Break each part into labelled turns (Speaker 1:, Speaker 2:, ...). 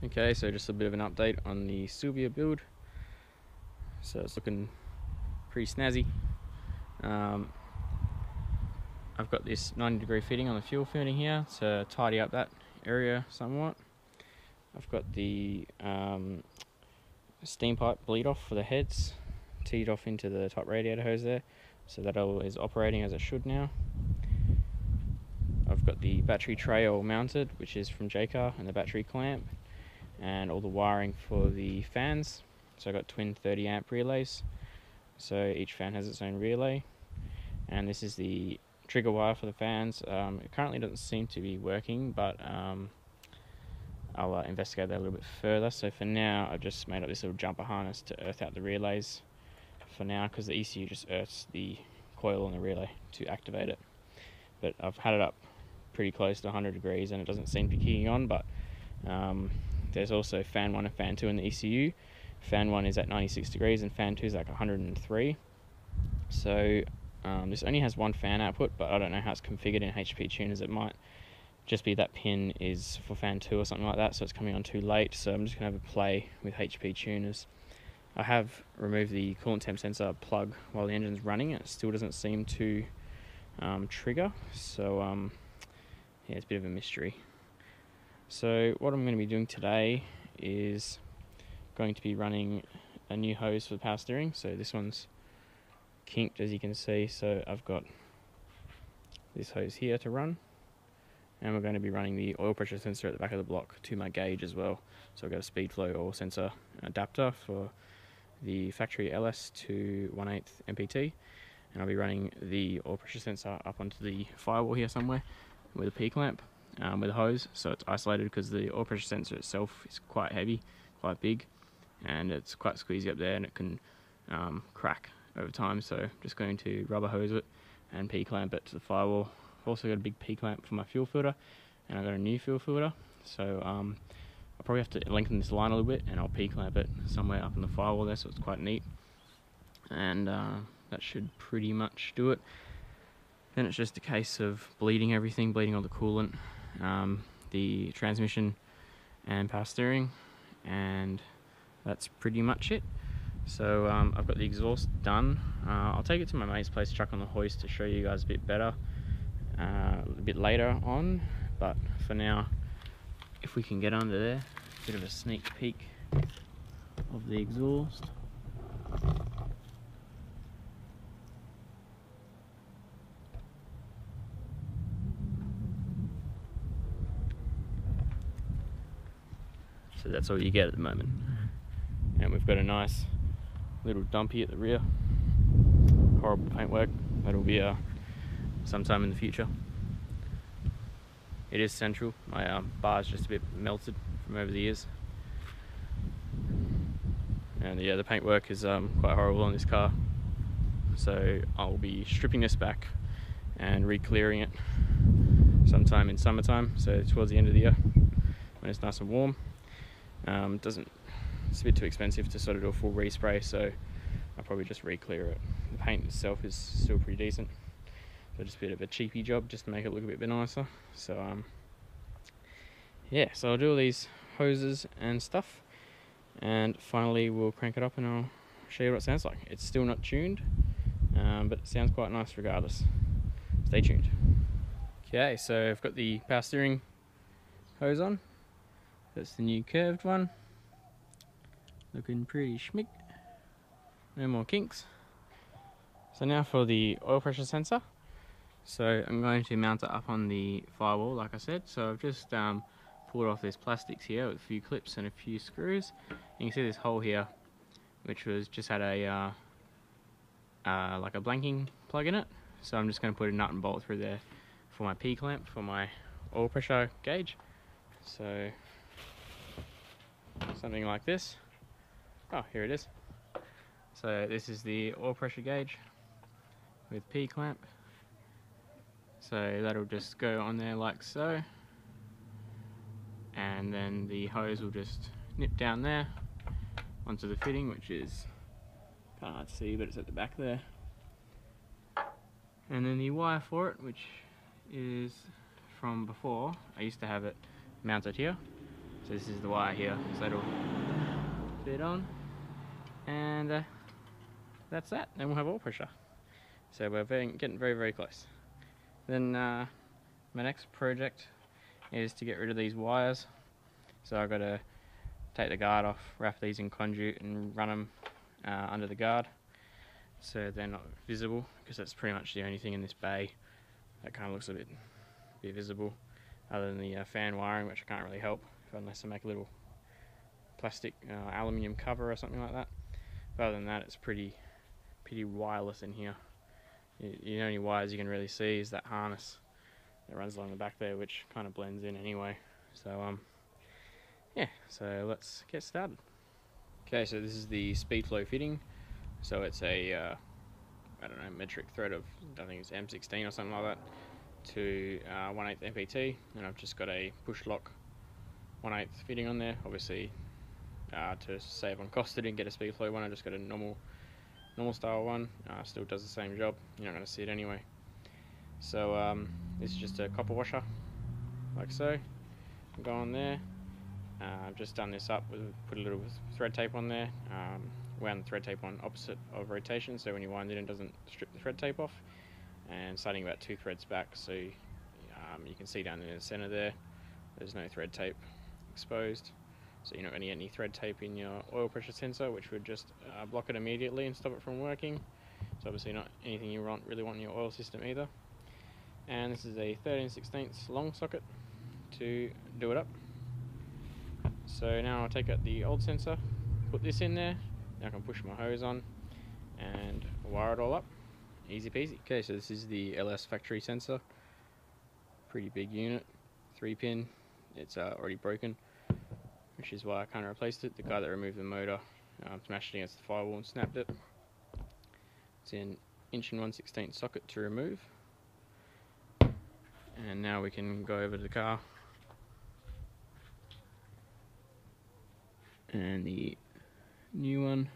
Speaker 1: Okay, so just a bit of an update on the Sylvia build. So it's looking pretty snazzy. I've got this 90-degree fitting on the fuel fitting here to tidy up that area somewhat. I've got the steam pipe bleed off for the heads teed off into the top radiator hose there, so that all is operating as it should now. I've got the battery tray all mounted, which is from JCar, and the battery clamp, and all the wiring for the fans. So I've got twin 30 amp relays, so each fan has its own relay, and this is the trigger wire for the fans. It currently doesn't seem to be working, but I'll investigate that a little bit further. So for now, I've just made up this little jumper harness to earth out the relays for now, because the ECU just earths the coil on the relay to activate it. But I've had it up pretty close to 100 degrees and it doesn't seem to be kicking on, but there's also fan 1 and fan 2 in the ECU. Fan 1 is at 96 degrees and fan 2 is like 103. So this only has one fan output, but I don't know how it's configured in HP tuners. It might just be that pin is for fan 2 or something like that, so it's coming on too late. So I'm just going to have a play with HP tuners. I have removed the coolant temp sensor plug while the engine's running, and it still doesn't seem to trigger. So yeah, it's a bit of a mystery. So what I'm going to be doing today is going to be running a new hose for the power steering. So this one's kinked, as you can see, so I've got this hose here to run, and we're going to be running the oil pressure sensor at the back of the block to my gauge as well. So I've got a speed flow oil sensor adapter for the factory LS13 MPT, and I'll be running the oil pressure sensor up onto the firewall here somewhere with a P-clamp with a hose, so it's isolated, because the oil pressure sensor itself is quite heavy, quite big, and it's quite squeezy up there, and it can crack over time. So I'm just going to rubber hose it and P-clamp it to the firewall. I've also got a big P-clamp for my fuel filter, and I've got a new fuel filter, so I'll probably have to lengthen this line a little bit, and I'll P-clamp it somewhere up in the firewall there, so it's quite neat. And that should pretty much do it. Then it's just a case of bleeding everything, bleeding all the coolant, the transmission and power steering, and that's pretty much it. So I've got the exhaust done. I'll take it to my mate's place, chuck on the hoist to show you guys a bit better a bit later on, but for now, if we can get under there, a bit of a sneak peek of the exhaust. So that's all you get at the moment. And we've got a nice little dumpy at the rear. Horrible paintwork. That'll be sometime in the future. It is central. My bar's just a bit melted from over the years. And yeah, the paintwork is quite horrible on this car. So I'll be stripping this back and re-clearing it sometime in summertime, so towards the end of the year when it's nice and warm. It's a bit too expensive to sort of do a full respray, so I'll probably just re-clear it. The paint itself is still pretty decent, so just a bit of a cheapy job just to make it look a bit nicer. So yeah, so I'll do all these hoses and stuff, and finally we'll crank it up and I'll show you what it sounds like. It's still not tuned, but it sounds quite nice regardless. Stay tuned. Okay, so I've got the power steering hose on. That's the new curved one. Looking pretty schmick. No more kinks. So now for the oil pressure sensor. So I'm going to mount it up on the firewall, like I said. So I've just pulled off this plastics here with a few clips and a few screws. You can see this hole here, which was just had a like a blanking plug in it. So I'm just going to put a nut and bolt through there for my P-clamp for my oil pressure gauge. So something like this. Oh, here it is. So this is the oil pressure gauge with P-clamp. So that'll just go on there like so, and then the hose will just nip down there onto the fitting, which is kind of hard to see, but it's at the back there. And then the wire for it, which is from before, I used to have it mounted here. So this is the wire here, so it'll fit on, and that's that. Then we'll have oil pressure. So we're getting very, very close. Then my next project is to get rid of these wires. So I've got to take the guard off, wrap these in conduit and run them under the guard so they're not visible, because that's pretty much the only thing in this bay that kind of looks a bit visible, other than the fan wiring, which I can't really help unless I make a little plastic aluminium cover or something like that. But other than that, it's pretty wireless in here. The only wires you can really see is that harness that runs along the back there, which kind of blends in anyway. So yeah, so let's get started. Okay, so this is the speed flow fitting. So it's a I don't know, metric thread of, I think it's M16 or something like that, to 1/8 MPT, and I've just got a push lock 1/8 fitting on there. Obviously, to save on cost, I didn't get a speed flow one. I just got a normal style one. Still does the same job. You're not going to see it anyway. So this is just a copper washer, like so. Go on there. I've just done this up, put a little thread tape on there, wound the thread tape on opposite of rotation, so when you wind it, it doesn't strip the thread tape off, and starting about 2 threads back, so you can see down in the center there's no thread tape exposed, so you're not going to get any thread tape in your oil pressure sensor, which would just block it immediately and stop it from working. So obviously not anything you really want in your oil system either. And this is a 13/16 long socket to do it up. So now I'll take out the old sensor, put this in there, now I can push my hose on and wire it all up. Easy peasy. Okay, so this is the LS factory sensor. Pretty big unit, 3-pin. It's already broken, which is why I kind of replaced it. The guy that removed the motor smashed it against the firewall and snapped it. It's an 1 1/16 socket to remove. And now we can go over to the car. And the new one,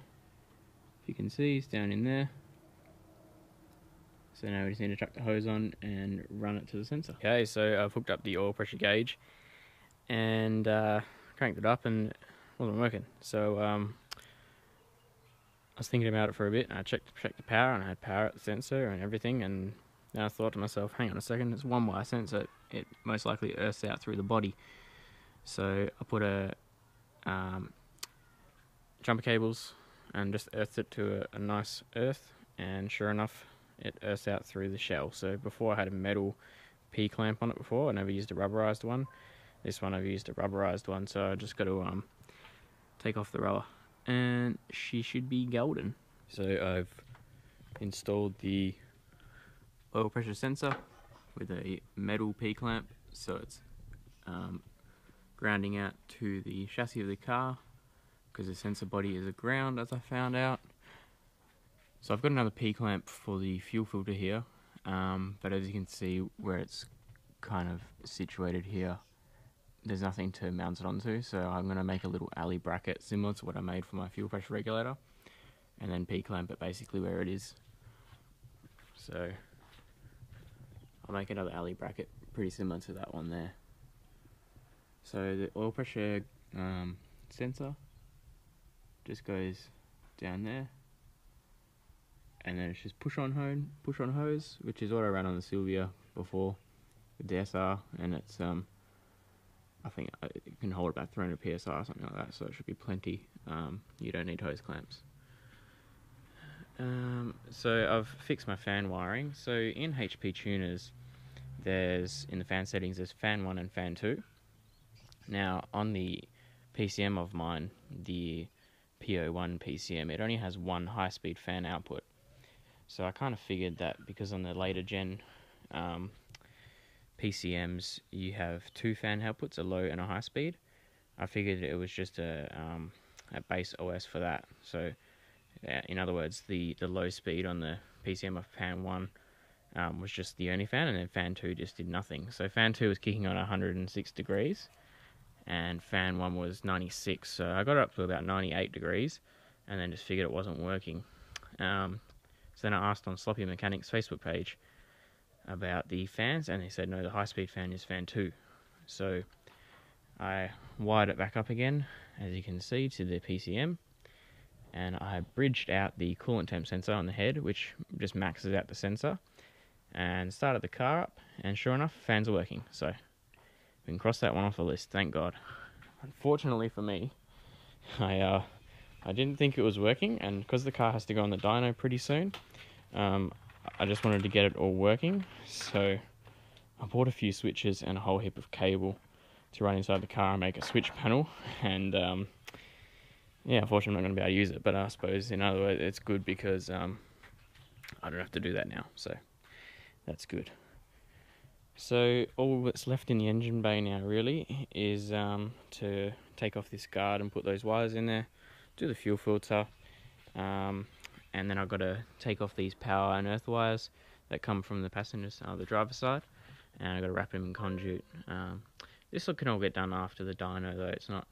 Speaker 1: if you can see, is down in there. So now we just need to chuck the hose on and run it to the sensor. Okay, so I've hooked up the oil pressure gauge and cranked it up, and it wasn't working. So I was thinking about it for a bit, and I checked the power, and I had power at the sensor and everything, and then I thought to myself, hang on a second, it's 1-wire sensor, it most likely earths out through the body. So I put a jumper cables and just earthed it to a nice earth, and sure enough, it earths out through the shell. So before I had a metal P-clamp on it before, I never used a rubberized one. This one I've used a rubberized one, so I just got to take off the rubber, and she should be golden. So I've installed the oil pressure sensor with a metal P-clamp, so it's grounding out to the chassis of the car, because the sensor body is a ground, as I found out. So I've got another P-clamp for the fuel filter here, but as you can see where it's kind of situated here, there's nothing to mount it onto, so I'm going to make a little alley bracket similar to what I made for my fuel pressure regulator, and then P-clamp it basically where it is. So I'll make another alley bracket pretty similar to that one there. So the oil pressure sensor just goes down there, and then it's just push on hose, which is what I ran on the Sylvia before with the SR, and it's I think it can hold about 300 psi or something like that, so it should be plenty. You don't need hose clamps. So I've fixed my fan wiring. So in HP tuners, in the fan settings, there's fan 1 and fan 2. Now on the PCM of mine, the PO1 PCM, it only has one high-speed fan output. So I kind of figured that because on the later gen PCMs you have 2 fan outputs, a low and a high speed. I figured it was just a base OS for that. So in other words, the low speed on the PCM of fan 1 was just the only fan, and then fan 2 just did nothing. So fan 2 was kicking on 106 degrees, and fan 1 was 96. So I got it up to about 98 degrees, and then just figured it wasn't working. So then I asked on Sloppy Mechanics Facebook page about the fans, and they said no, the high speed fan is fan 2. So I wired it back up again, as you can see, to the PCM, and I bridged out the coolant temp sensor on the head, which just maxes out the sensor, and started the car up, and sure enough, fans are working. So we can cross that one off the list, thank God. Unfortunately for me, I didn't think it was working, and because the car has to go on the dyno pretty soon, I just wanted to get it all working, so I bought a few switches and a whole heap of cable to run inside the car and make a switch panel, and yeah, unfortunately I'm not going to be able to use it, but I suppose in other words it's good because I don't have to do that now, so that's good. So all that's left in the engine bay now really is to take off this guard and put those wires in there, do the fuel filter, and then I've got to take off these power and earth wires that come from the the driver's side, and I've got to wrap them in conduit. This can all get done after the dyno though, it's not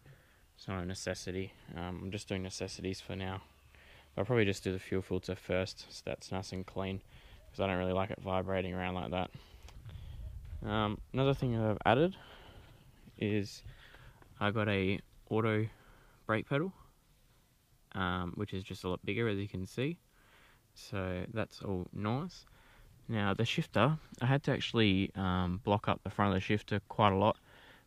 Speaker 1: a necessity. I'm just doing necessities for now. I'll probably just do the fuel filter first, so that's nice and clean, because I don't really like it vibrating around like that. Another thing that I've added is I got a auto brake pedal, which is just a lot bigger, as you can see, so that's all nice. Now the shifter, I had to actually block up the front of the shifter quite a lot,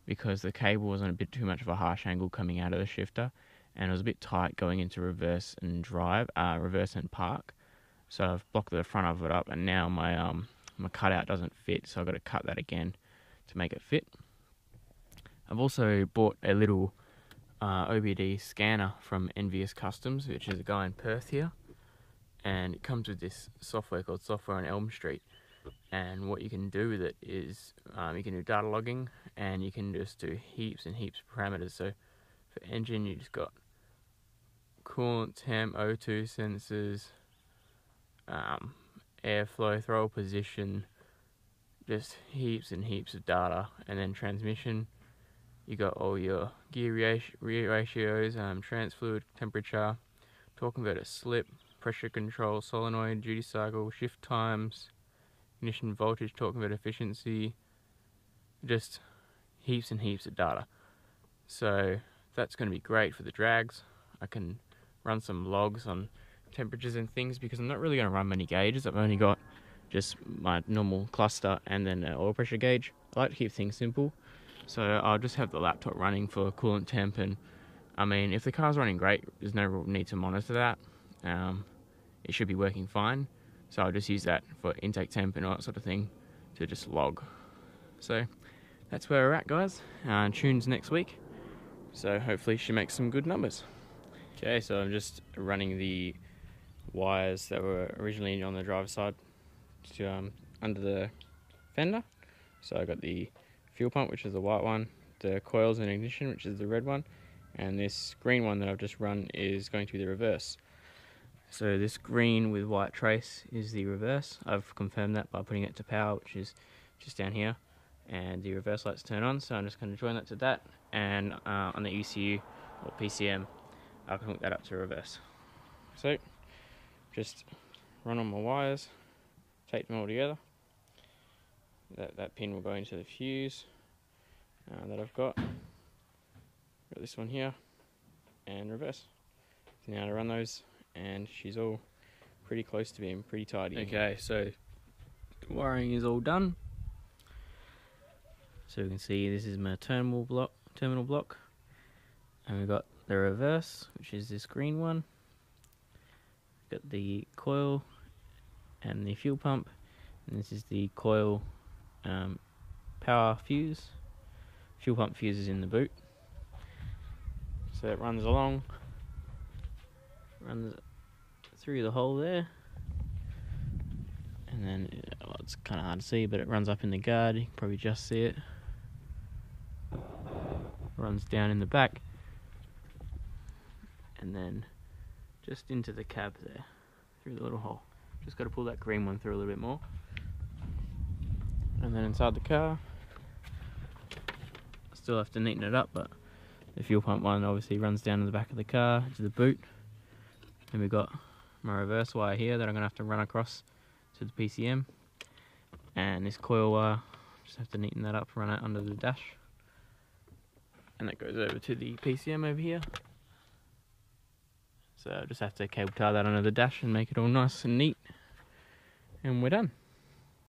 Speaker 1: because the cable was on a bit too much of a harsh angle coming out of the shifter, and it was a bit tight going into reverse and park. So I've blocked the front of it up, and now my cutout doesn't fit, so I've got to cut that again to make it fit. I've also bought a little OBD scanner from Envious Customs, which is a guy in Perth here, and it comes with this software called Software on Elm Street. And what you can do with it is you can do data logging, and you can just do heaps and heaps of parameters. So for engine, you just got coolant temp, O2 sensors, airflow, throttle position, just heaps and heaps of data. And then transmission, you got all your gear ratios, trans fluid temperature, torque converter slip, pressure control, solenoid, duty cycle, shift times, ignition voltage, torque converter efficiency, just heaps and heaps of data. So that's going to be great for the drags. I can run some logs on temperatures and things, because I'm not really going to run many gauges. I've only got just my normal cluster and then an oil pressure gauge. I like to keep things simple, so I'll just have the laptop running for coolant temp, and I mean, if the car's running great, there's no real need to monitor that. It should be working fine. So I'll just use that for intake temp and all that sort of thing to just log. So that's where we're at, guys. Tunes next week, so hopefully she makes some good numbers. Okay, so I'm just running the wires that were originally on the driver's side to under the fender. So I got the fuel pump, which is the white one, the coils and ignition, which is the red one, and this green one that I've just run is going to be the reverse. So this green with white trace is the reverse. I've confirmed that by putting it to power, which is just down here, and the reverse lights turn on, so I'm just going to join that to that, and on the ECU or PCM I can hook that up to reverse. So just run on my wires, take them all together. That pin will go into the fuse that I've got this one here, and reverse. Now to run those, and she's all pretty close to being pretty tidy. Okay, so the wiring is all done. So you can see this is my terminal block, and we've got the reverse, which is this green one. Got the coil and the fuel pump, and this is the coil power fuse. Fuel pump fuse is in the boot, so it runs along. Runs through the hole there, and then it's kind of hard to see, but it runs up in the guard. You can probably just see it. Runs down in the back, and then just into the cab there, through the little hole. Just got to pull that green one through a little bit more, and then inside the car, I still have to neaten it up, but the fuel pump one obviously runs down in the back of the car to the boot. And we've got my reverse wire here that I'm going to have to run across to the PCM. And this coil wire, just have to neaten that up, run it under the dash. and that goes over to the PCM over here. So I just have to cable tie that under the dash and make it all nice and neat, and we're done.